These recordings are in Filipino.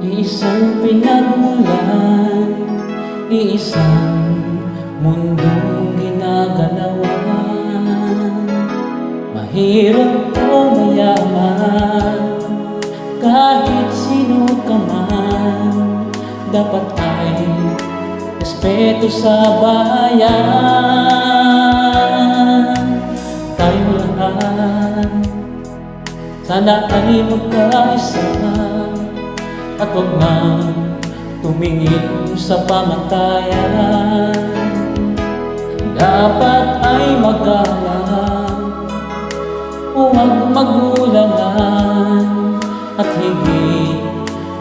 Iisang pinagmulan, iisang mundong ginagalawan. Mahirap o mayaman, kahit sino ka man, dapat ay respeto sa bayan. Tayong lahat sana ay magkaisa, at huwag nang tumingin sa pamatayan. Dapat ay magalang, huwag magulangan, at higit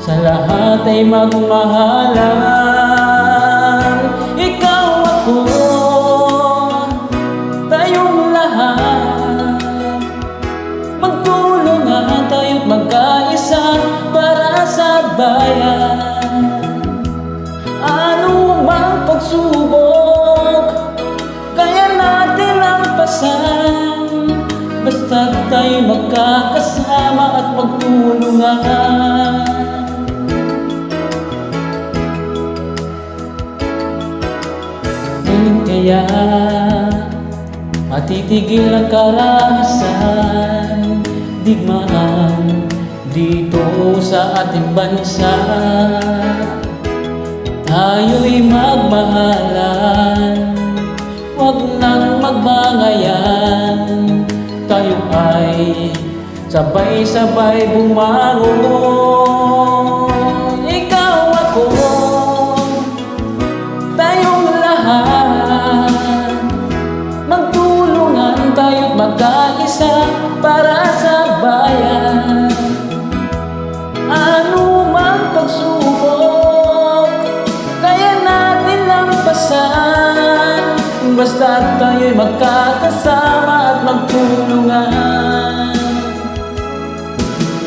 sa lahat ay magmahalan. Ikaw, ako, tayong lahat, magtulungan tayo't magkaisa para sa bayan. Ano mang pagsubok, kaya natin lampasan, basta't tayo magkakasama at magtulungan. Ngayon kaya matitigil ang karahasan, digmaan dito sa ating bansa. Tayo'y magmahalan, huwag nang magbangayan. Tayo ay sabay-sabay bumangon. Ikaw, ako, tayong lahat, magtulungan tayo't magkaisa para sa bayan. Ano mang pagsubok, kaya natin lampasan, basta tayo'y magkakasama at magtulungan.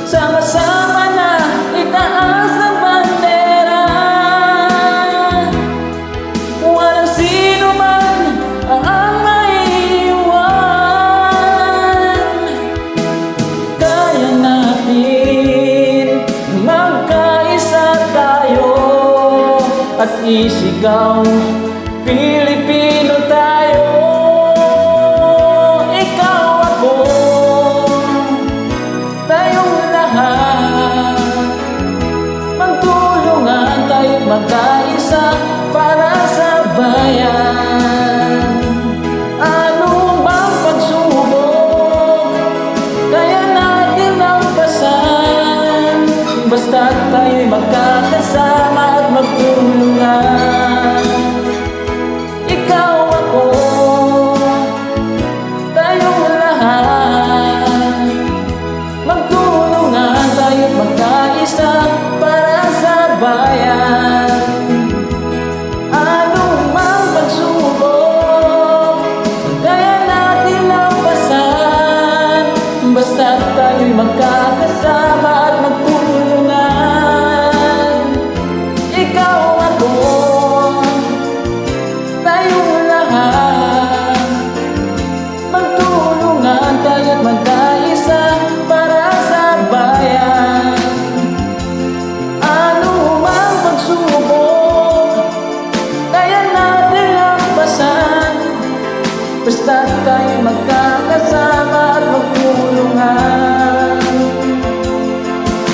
Sama-sama na itaas ang bandera, walang sino man ang maiiwan. Kaya natin magkaisa tayo at isigaw, Pilipino tayo. Ikaw, ako, tayong lahat, magtulungan tayo't magkaisa para sa bayan. Ano bang pagsubok, kaya natin lampasan, basta't tayo'y magkakasama at magtulungan. Ikaw, ako, tayong lahat, magtulungan tayo't magkaisa para sa bayan. Ano mang pagsubok, kaya natin lampasan, basta't tayo'y magkakasama at magtulungan. Ikaw, ako, tayong lahat, magtulungan tayo't magkaisa para sa bayan. Ano mang pagsubok, kaya natin lampasan, basta't tayo'y magkakasama at magtulungan.